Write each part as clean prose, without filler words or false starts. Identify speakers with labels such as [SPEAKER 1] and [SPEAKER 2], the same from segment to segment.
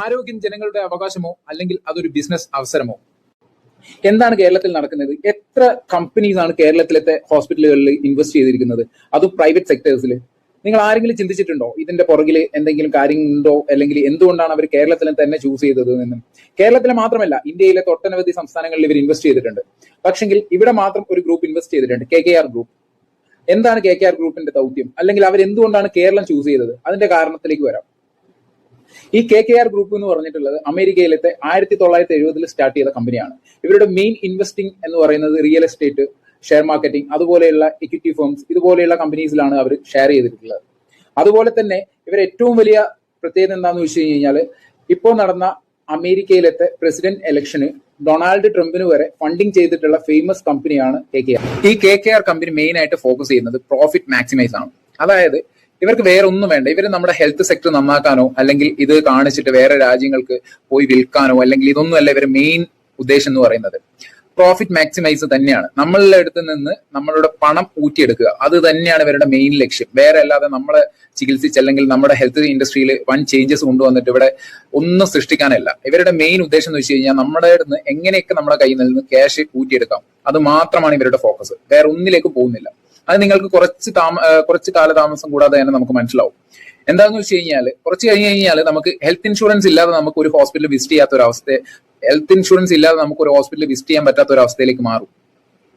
[SPEAKER 1] ആരോഗ്യം ജനങ്ങളുടെ അവകാശമോ അല്ലെങ്കിൽ അതൊരു ബിസിനസ് അവസരമോ? എന്താണ് കേരളത്തിൽ നടക്കുന്നത്? എത്ര കമ്പനീസ് ആണ് കേരളത്തിലത്തെ ഹോസ്പിറ്റലുകളിൽ ഇൻവെസ്റ്റ് ചെയ്തിരിക്കുന്നത്, അതും പ്രൈവറ്റ് സെക്ടേഴ്സിൽ? നിങ്ങൾ ആരെങ്കിലും ചിന്തിച്ചിട്ടുണ്ടോ ഇതിന്റെ പുറകിൽ എന്തെങ്കിലും കാര്യങ്ങളുണ്ടോ, അല്ലെങ്കിൽ എന്തുകൊണ്ടാണ് അവർ കേരളത്തിൽ തന്നെ ചൂസ് ചെയ്തത് എന്നും? കേരളത്തിലെ മാത്രമല്ല, ഇന്ത്യയിലെ ഒട്ടനവധി സംസ്ഥാനങ്ങളിൽ ഇവർ ഇൻവെസ്റ്റ് ചെയ്തിട്ടുണ്ട്. പക്ഷെങ്കിൽ ഇവിടെ മാത്രം ഒരു ഗ്രൂപ്പ് ഇൻവെസ്റ്റ് ചെയ്തിട്ടുണ്ട്, KKR ഗ്രൂപ്പ്. എന്താണ് KKR ഗ്രൂപ്പിന്റെ ദൗത്യം, അല്ലെങ്കിൽ അവർ എന്തുകൊണ്ടാണ് കേരളം ചൂസ് ചെയ്തത്? അതിന്റെ കാരണത്തിലേക്ക് വരാം. ഈ KKR ഗ്രൂപ്പ് എന്ന് പറഞ്ഞിട്ടുള്ളത് അമേരിക്കയിലത്തെ 1970 സ്റ്റാർട്ട് ചെയ്ത കമ്പനിയാണ്. ഇവരുടെ മെയിൻ ഇൻവെസ്റ്റിംഗ് എന്ന് പറയുന്നത് റിയൽ എസ്റ്റേറ്റ്, ഷെയർ മാർക്കറ്റിംഗ്, അതുപോലെയുള്ള ഇക്വിറ്റി ഫേംസ്, ഇതുപോലെയുള്ള കമ്പനീസിലാണ് അവർ ഷെയർ ചെയ്തിട്ടുള്ളത്. അതുപോലെ തന്നെ ഇവർ ഏറ്റവും വലിയ പ്രത്യേകത എന്താണെന്ന് വെച്ച് കഴിഞ്ഞാൽ, ഇപ്പോൾ നടന്ന അമേരിക്കയിലത്തെ പ്രസിഡന്റ് ഇലക്ഷന് ഡൊണാൾഡ് ട്രംപിന് വരെ ഫണ്ടിങ് ചെയ്തിട്ടുള്ള ഫേമസ് കമ്പനിയാണ് KKR. ഈ KKR കമ്പനി മെയിൻ ആയിട്ട് ഫോക്കസ് ചെയ്യുന്നത് പ്രോഫിറ്റ് മാക്സിമൈസ് ആണ്. അതായത് ഇവർക്ക് വേറെ ഒന്നും വേണ്ട. ഇവർ നമ്മുടെ ഹെൽത്ത് സെക്ടർ നന്നാക്കാനോ അല്ലെങ്കിൽ ഇത് കാണിച്ചിട്ട് വേറെ രാജ്യങ്ങൾക്ക് പോയി വിൽക്കാനോ അല്ലെങ്കിൽ ഇതൊന്നുമല്ല ഇവരുടെ മെയിൻ ഉദ്ദേശം എന്ന് പറയുന്നത്. പ്രോഫിറ്റ് മാക്സിമൈസ് തന്നെയാണ്. നമ്മളുടെ അടുത്ത് നിന്ന് നമ്മളുടെ പണം ഊറ്റിയെടുക്കുക, അത് തന്നെയാണ് ഇവരുടെ മെയിൻ ലക്ഷ്യം. വേറെ അല്ലാതെ നമ്മളെ ചികിത്സിച്ച് അല്ലെങ്കിൽ നമ്മുടെ ഹെൽത്ത് ഇൻഡസ്ട്രിയിൽ വൻ ചേഞ്ചസ് കൊണ്ടുവന്നിട്ട് ഇവിടെ ഒന്നും സൃഷ്ടിക്കാനല്ല. ഇവരുടെ മെയിൻ ഉദ്ദേശം എന്ന് വെച്ച് കഴിഞ്ഞാൽ നമ്മുടെ അടുത്ത് എങ്ങനെയൊക്കെ നമ്മുടെ കയ്യിൽ നിന്ന് ക്യാഷ് ഊറ്റിയെടുക്കാം, അത് മാത്രമാണ് ഇവരുടെ ഫോക്കസ്. വേറെ ഒന്നിലേക്ക് പോകുന്നില്ല. അത് നിങ്ങൾക്ക് കുറച്ച് കാലതാമസം കൂടാതെ തന്നെ നമുക്ക് മനസ്സിലാവും. എന്താണെന്ന് വെച്ച് കഴിഞ്ഞാൽ, കുറച്ച് കഴിഞ്ഞ് കഴിഞ്ഞാൽ നമുക്ക് ഹെൽത്ത് ഇൻഷുറൻസ് ഇല്ലാതെ നമുക്ക് ഒരു ഹോസ്പിറ്റൽ വിസിറ്റ് ചെയ്യാത്ത ഒരു അവസ്ഥ, ഹെൽത്ത് ഇൻഷുറൻസ് ഇല്ലാതെ നമുക്ക് ഒരു ഹോസ്പിറ്റൽ വിസിറ്റ് ചെയ്യാൻ പറ്റാത്ത ഒരു അവസ്ഥയിലേക്ക് മാറും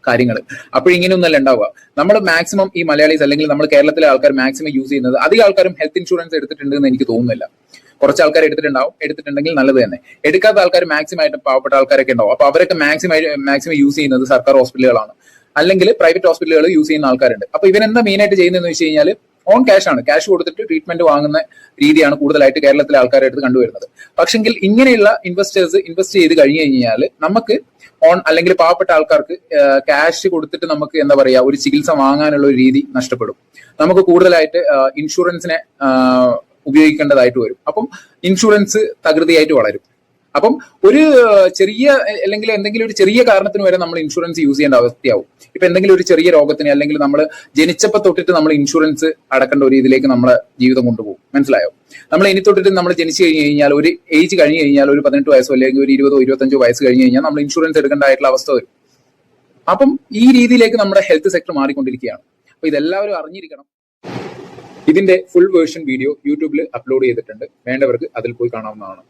[SPEAKER 1] കാര്യങ്ങൾ. അപ്പോഴിങ്ങനെയൊന്നല്ല ഉണ്ടാവുക. നമ്മൾ മാക്സിമം ഈ മലയാളീസ് അല്ലെങ്കിൽ നമ്മൾ കേരളത്തിലെ ആൾക്കാർ മാക്സിമം യൂസ് ചെയ്യുന്നത്, അധികം ആൾക്കാരും ഹെൽത്ത് ഇൻഷുറൻസ് എടുത്തിട്ടുണ്ട് എന്ന് എനിക്ക് തോന്നുന്നില്ല. കുറച്ച് ആൾക്കാർ എടുത്തിട്ടുണ്ടെങ്കിൽ നല്ലത് തന്നെ. എടുക്കാത്ത ആൾക്കാർ മാക്സിമം ആയിട്ട് പാവപ്പെട്ട ആൾക്കാരൊക്കെ ഉണ്ടാവും. അപ്പൊ അവരൊക്കെ മാക്സിമം യൂസ് ചെയ്യുന്നത് സർക്കാർ ഹോസ്പിറ്റലുകളാണ്, അല്ലെങ്കിൽ പ്രൈവറ്റ് ഹോസ്പിറ്റലുകൾ യൂസ് ചെയ്യുന്ന ആൾക്കാരുണ്ട്. അപ്പൊ ഇവരെന്താ മെയിൻ ആയിട്ട് ചെയ്യുന്നതെന്ന് വെച്ച് കഴിഞ്ഞാൽ, ഓൺ ക്യാഷ് ആണ്. ക്യാഷ് കൊടുത്തിട്ട് ട്രീറ്റ്മെന്റ് വാങ്ങുന്ന രീതിയാണ് കൂടുതലായിട്ട് കേരളത്തിലെ ആൾക്കാരുടെ അടുത്ത് കണ്ടുവരുന്നത്. പക്ഷെങ്കിൽ ഇങ്ങനെയുള്ള ഇൻവെസ്റ്റേഴ്സ് ഇൻവെസ്റ്റ് ചെയ്ത് കഴിഞ്ഞു കഴിഞ്ഞാൽ നമുക്ക് അല്ലെങ്കിൽ പാവപ്പെട്ട ആൾക്കാർക്ക് ക്യാഷ് കൊടുത്തിട്ട് നമുക്ക് എന്താ പറയാ ഒരു ചികിത്സ വാങ്ങാനുള്ള ഒരു രീതി നഷ്ടപ്പെടും. നമുക്ക് കൂടുതലായിട്ട് ഇൻഷുറൻസിനെ ഉപയോഗിക്കേണ്ടതായിട്ട് വരും. അപ്പം ഇൻഷുറൻസ് തകൃതിയായിട്ട് വളരും. അപ്പം ഒരു ചെറിയ അല്ലെങ്കിൽ എന്തെങ്കിലും ഒരു ചെറിയ കാരണത്തിന് വരെ നമ്മൾ ഇൻഷുറൻസ് യൂസ് ചെയ്യേണ്ട അവസ്ഥയാവും. ഇപ്പൊ എന്തെങ്കിലും ഒരു ചെറിയ രോഗത്തിന് അല്ലെങ്കിൽ നമ്മൾ ജനിച്ചപ്പോൾ തൊട്ടിട്ട് നമ്മൾ ഇൻഷുറൻസ് അടക്കേണ്ട ഒരു ഇതിലേക്ക് നമ്മളെ ജീവിതം കൊണ്ടുപോകും. മനസ്സിലായോ? നമ്മൾ ഇനി തൊട്ടിട്ട് നമ്മൾ ജനിച്ചു കഴിഞ്ഞ് കഴിഞ്ഞാൽ, ഒരു ഏജ് കഴിഞ്ഞ് കഴിഞ്ഞാൽ, ഒരു 18 വയസ്സോ അല്ലെങ്കിൽ ഒരു 20 25 വയസ്സ് കഴിഞ്ഞ് കഴിഞ്ഞാൽ നമ്മൾ ഇൻഷുറൻസ് എടുക്കേണ്ടതായിട്ടുള്ള അവസ്ഥ വരും. അപ്പം ഈ രീതിയിലേക്ക് നമ്മുടെ ഹെൽത്ത് സെക്ടർ മാറിക്കൊണ്ടിരിക്കുകയാണ്. അപ്പൊ ഇതെല്ലാവരും അറിഞ്ഞിരിക്കണം. ഇതിന്റെ ഫുൾ വേർഷൻ വീഡിയോ യൂട്യൂബിൽ അപ്ലോഡ് ചെയ്തിട്ടുണ്ട്. വേണ്ടവർക്ക് അതിൽ പോയി കാണാവുന്നതാണ്.